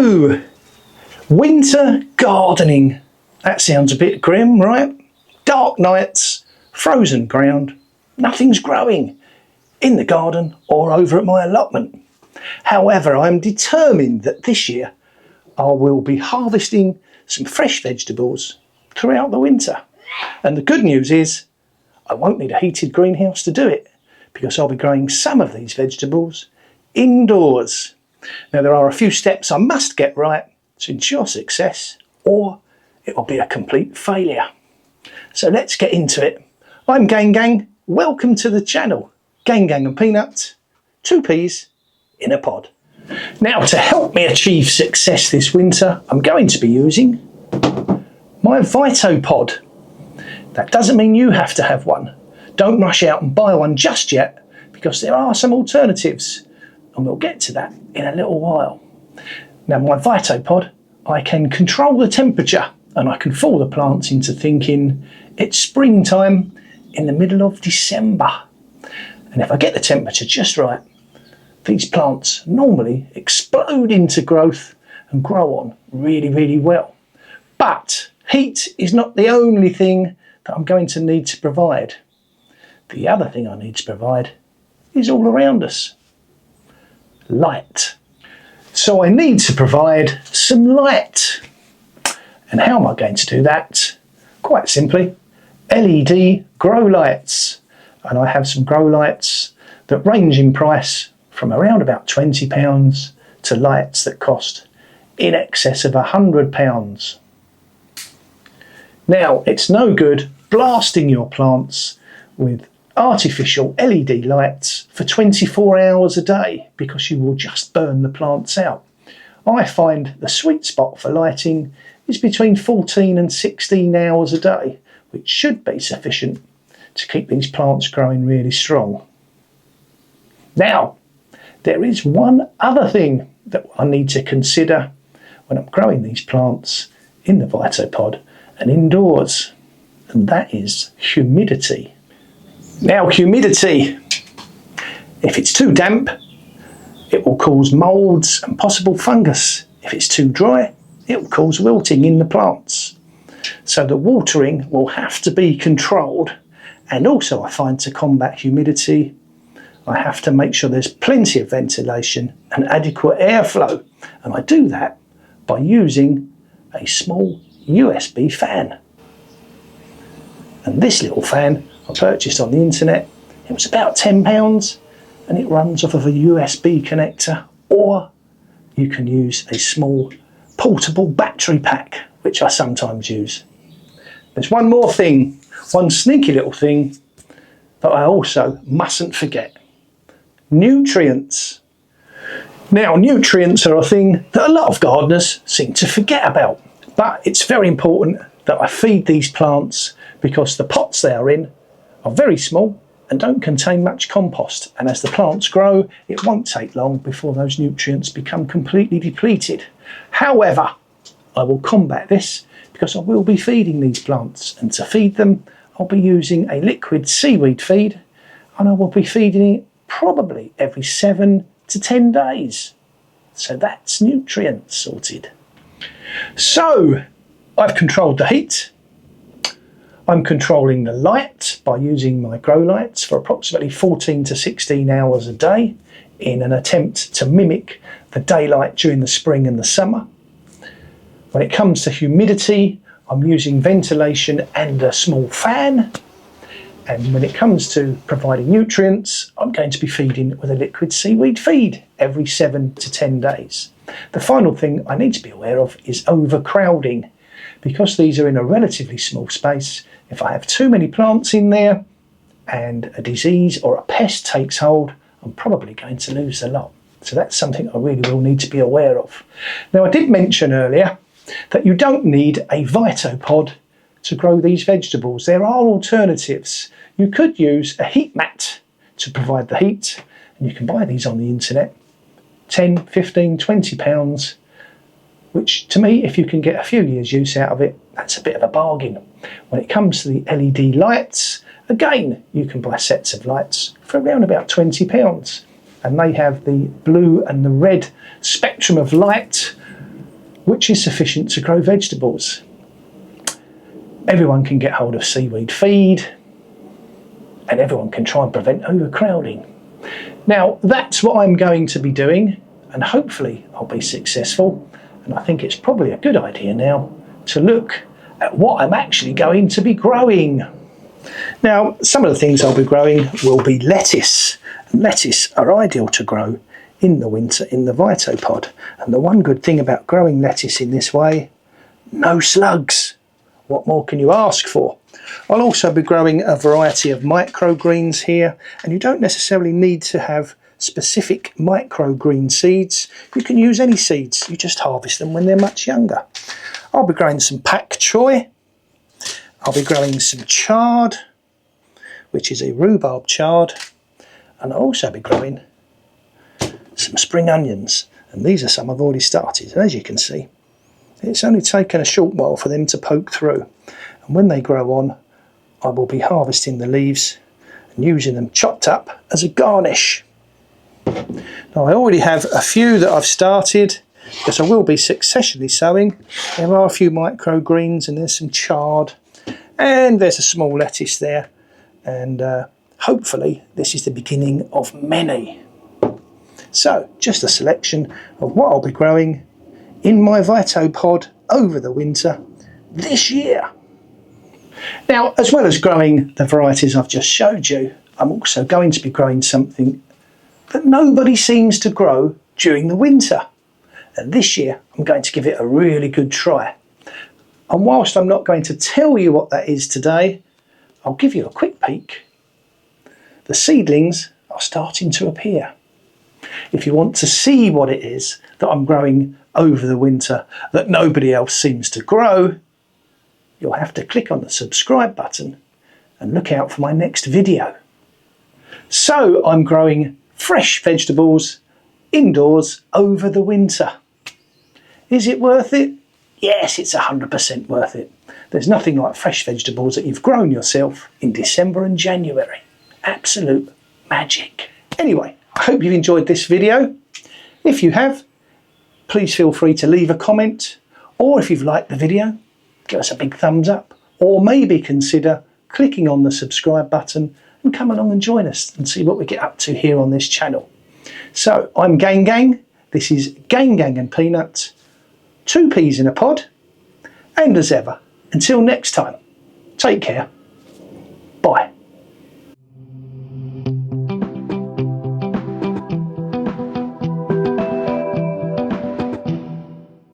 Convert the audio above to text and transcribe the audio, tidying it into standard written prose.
So, winter gardening. That sounds a bit grim, right? Dark nights, frozen ground, nothing's growing in the garden or over at my allotment. However, I'm determined that this year I will be harvesting some fresh vegetables throughout the winter. And the good news is I won't need a heated greenhouse to do it, because I'll be growing some of these vegetables indoors. Now, there are a few steps I must get right to ensure success, or it will be a complete failure. So let's get into it. I'm Gang Gang, welcome to the channel. Gang Gang and Peanut, 2 peas in a pod. Now, to help me achieve success this winter, I'm going to be using my Vitopod. That doesn't mean you have to have one. Don't rush out and buy one just yet, because there are some alternatives, and we'll get to that in a little while. Now, my Vitopod, I can control the temperature, and I can fool the plants into thinking it's springtime in the middle of December. And if I get the temperature just right, these plants normally explode into growth and grow on really well. But heat is not the only thing that I'm going to need to provide. The other thing I need to provide is all around us. Light. So I need to provide some light. And how am I going to do that? Quite simply, LED grow lights. And I have some grow lights that range in price from around about £20 to lights that cost in excess of £100. Now, it's no good blasting your plants with artificial LED lights for 24 hours a day, because you will just burn the plants out. I find the sweet spot for lighting is between 14 and 16 hours a day, which should be sufficient to keep these plants growing really strong. Now, there is one other thing that I need to consider when I'm growing these plants in the Vitopod and indoors, and that is humidity. Now, humidity, if it's too damp, it will cause moulds and possible fungus. If it's too dry, it will cause wilting in the plants. So the watering will have to be controlled. And also, I find, to combat humidity, I have to make sure there's plenty of ventilation and adequate airflow. And I do that by using a small USB fan. And this little fan I purchased on the internet. It was about £10, and it runs off of a USB connector, or you can use a small portable battery pack, which I sometimes use. There's one more thing, one sneaky little thing that I also mustn't forget. Nutrients. Now, nutrients are a thing that a lot of gardeners seem to forget about, but it's very important that I feed these plants, because the pots they are in are very small and don't contain much compost, and as the plants grow, it won't take long before those nutrients become completely depleted. However, I will combat this, because I will be feeding these plants, and to feed them I'll be using a liquid seaweed feed, and I will be feeding it probably every 7 to 10 days. So that's nutrients sorted. So I've controlled the heat. I'm controlling the light by using my grow lights for approximately 14 to 16 hours a day in an attempt to mimic the daylight during the spring and the summer. When it comes to humidity, I'm using ventilation and a small fan. And when it comes to providing nutrients, I'm going to be feeding with a liquid seaweed feed every 7 to 10 days. The final thing I need to be aware of is overcrowding. Because these are in a relatively small space, if I have too many plants in there and a disease or a pest takes hold, I'm probably going to lose the lot. So that's something I really will need to be aware of. Now, I did mention earlier that you don't need a Vitopod to grow these vegetables. There are alternatives. You could use a heat mat to provide the heat, and you can buy these on the internet, 10, 15, 20 pounds, which to me, if you can get a few years use out of it, that's a bit of a bargain. When it comes to the LED lights, again, you can buy sets of lights for around about £20, and they have the blue and the red spectrum of light, which is sufficient to grow vegetables. Everyone can get hold of seaweed feed, and everyone can try and prevent overcrowding. Now, that's what I'm going to be doing, and hopefully I'll be successful. And I think it's probably a good idea now to look at what I'm actually going to be growing. Now, some of the things I'll be growing will be lettuce. And lettuce are ideal to grow in the winter in the Vitopod. And the one good thing about growing lettuce in this way, no slugs. What more can you ask for? I'll also be growing a variety of microgreens here, and you don't necessarily need to have specific microgreen seeds. You can use any seeds, you just harvest them when they're much younger. I'll be growing some pak choy. I'll be growing some chard, which is a rhubarb chard, and I'll also be growing some spring onions, and these are some I've already started. And as you can see, it's only taken a short while for them to poke through, and when they grow on, I will be harvesting the leaves and using them chopped up as a garnish. Now, I already have a few that I've started, because I will be successionally sowing. There are a few microgreens, and there's some chard, and there's a small lettuce there, and hopefully this is the beginning of many. So, just a selection of what I'll be growing in my Vitopod over the winter this year. Now, as well as growing the varieties I've just showed you, I'm also going to be growing something that nobody seems to grow during the winter. And this year, I'm going to give it a really good try. And whilst I'm not going to tell you what that is today, I'll give you a quick peek. The seedlings are starting to appear. If you want to see what it is that I'm growing over the winter that nobody else seems to grow, you'll have to click on the subscribe button and look out for my next video. So I'm growing fresh vegetables indoors over the winter. Is it worth it? Yes, it's 100% worth it. There's nothing like fresh vegetables that you've grown yourself in December and January. Absolute magic. Anyway, I hope you've enjoyed this video. If you have, please feel free to leave a comment, or if you've liked the video, give us a big thumbs up, or maybe consider clicking on the subscribe button and come along and join us and see what we get up to here on this channel. So I'm Gang Gang, this is Gang Gang and Peanuts, 2 peas in a pod, and as ever, until next time, take care, bye.